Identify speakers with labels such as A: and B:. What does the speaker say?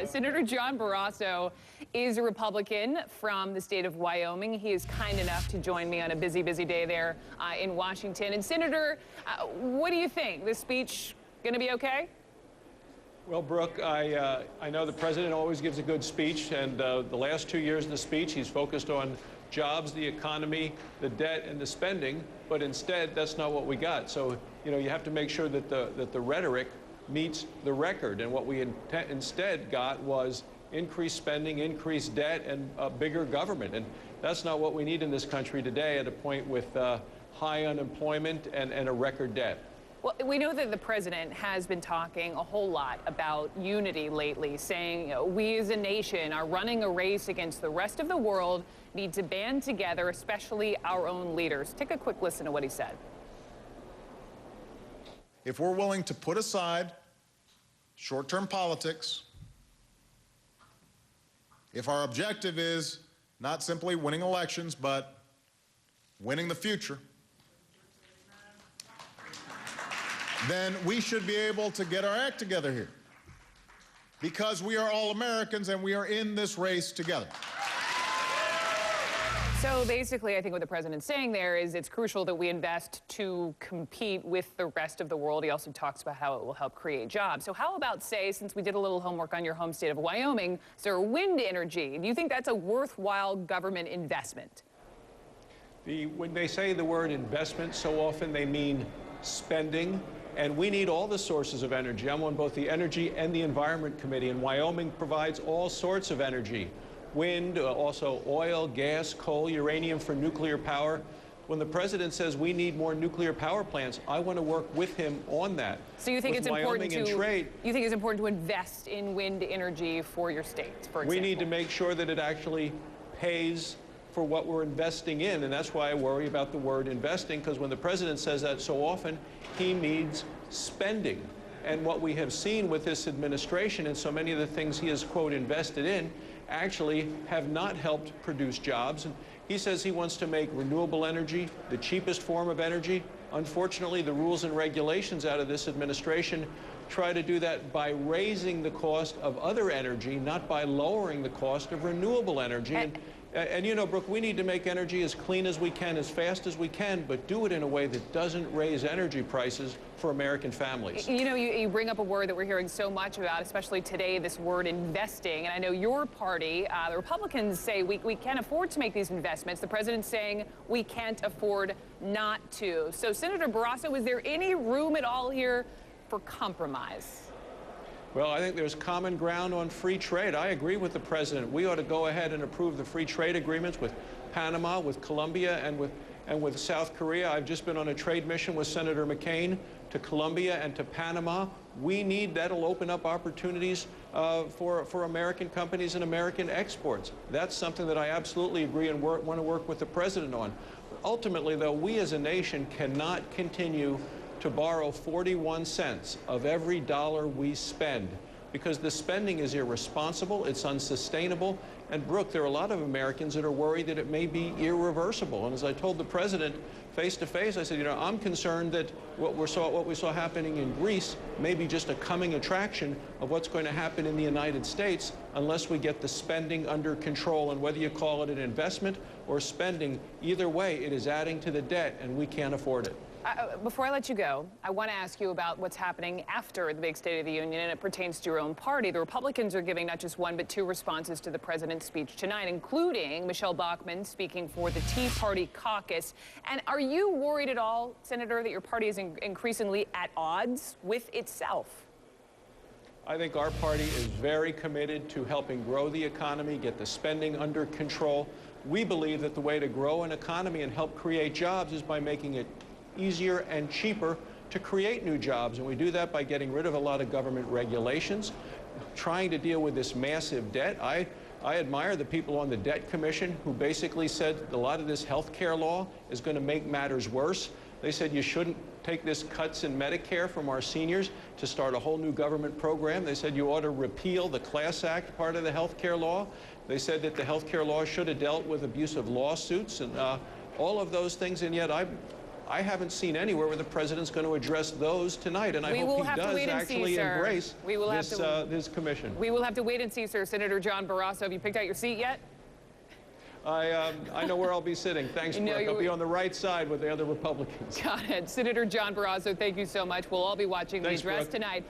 A: Senator John Barrasso is a Republican from the state of Wyoming. He is kind enough to join me on a busy day there in Washington. And Senator, what do you think? This speech going to be okay?
B: Well, Brooke, I know the president always gives a good speech, and the last 2 years of the speech, he's focused on jobs, the economy, the debt, and the spending. But instead, that's not what we got. So, you have to make sure that the rhetoric meets the record. And what we instead got was increased spending, increased debt, and a bigger government. And that's not what we need in this country today at a point with high unemployment and a record debt.
A: Well, we know that the president has been talking a whole lot about unity lately, saying we as a nation are running a race against the rest of the world, need to band together, especially our own leaders. Take a quick listen to what he said.
C: If we're willing to put aside short-term politics, if our objective is not simply winning elections, but winning the future, then we should be able to get our act together here, because we are all Americans and we are in this race together.
A: So basically, I think what the president's saying there is it's crucial that we invest to compete with the rest of the world. He also talks about how it will help create jobs. So how about, say, since we did a little homework on your home state of Wyoming, is there wind energy? Do you think that's a worthwhile government investment?
B: When they say the word investment, so often they mean spending. And we need all the sources of energy. I'm on both the Energy and the Environment Committee, and Wyoming provides all sorts of energy. Wind, also oil, gas, coal, uranium for nuclear power. When the president says we need more nuclear power plants, I want to work with him on that.
A: So you think it's important to
B: trade,
A: you think it's important to invest in wind energy for your state, for example?
B: We need to make sure that it actually pays for what we're investing in, and that's why I worry about the word investing, because when the president says that so often, he means spending. And what we have seen with this administration and so many of the things he has, quote, invested in, actually have not helped produce jobs. And he says he wants to make renewable energy the cheapest form of energy. Unfortunately, the rules and regulations out of this administration try to do that by raising the cost of other energy, not by lowering the cost of renewable energy. And Brooke, we need to make energy as clean as we can, as fast as we can, but do it in a way that doesn't raise energy prices for American families.
A: You bring up a word that we're hearing so much about, especially today, this word investing. And I know your party, the Republicans, say we can't afford to make these investments. The president's saying we can't afford not to. So, Senator Barrasso, is there any room at all here for compromise?
B: Well, I think there's common ground on free trade. I agree with the president. We ought to go ahead and approve the free trade agreements with Panama, with Colombia, and with South Korea. I've just been on a trade mission with Senator McCain to Colombia and to Panama. We need that'll open up opportunities for American companies and American exports. That's something that I absolutely agree and want to work with the president on. Ultimately, though, we as a nation cannot continue to borrow 41 cents of every dollar we spend, because the spending is irresponsible, it's unsustainable, and Brooke, there are a lot of Americans that are worried that it may be irreversible. And as I told the president face to face, I said, I'm concerned that what we saw happening in Greece may be just a coming attraction of what's going to happen in the United States unless we get the spending under control. And whether you call it an investment or spending, either way, it is adding to the debt, and we can't afford it.
A: Before I let you go, I want to ask you about what's happening after the big State of the Union, and it pertains to your own party. The Republicans are giving not just one, but two responses to the president's speech tonight, including Michelle Bachmann speaking for the Tea Party caucus. And are you worried at all, Senator, that your party is increasingly at odds with itself?
B: I think our party is very committed to helping grow the economy, get the spending under control. We believe that the way to grow an economy and help create jobs is by making it easier and cheaper to create new jobs. And we do that by getting rid of a lot of government regulations, trying to deal with this massive debt. I admire the people on the Debt Commission who basically said a lot of this health care law is going to make matters worse. They said you shouldn't take this cuts in Medicare from our seniors to start a whole new government program. They said you ought to repeal the Class Act part of the health care law. They said that the health care law should have dealt with abusive lawsuits and all of those things, and yet I haven't seen anywhere where the president's going to address those tonight, and I hope he does actually embrace this commission.
A: We will have to wait and see, sir. Senator John Barrasso, have you picked out your seat yet?
B: I know where I'll be sitting. Thanks, Brooke. I'll be on the right side with the other Republicans.
A: Got it. Senator John Barrasso, thank you so much. We'll all be watching the address tonight.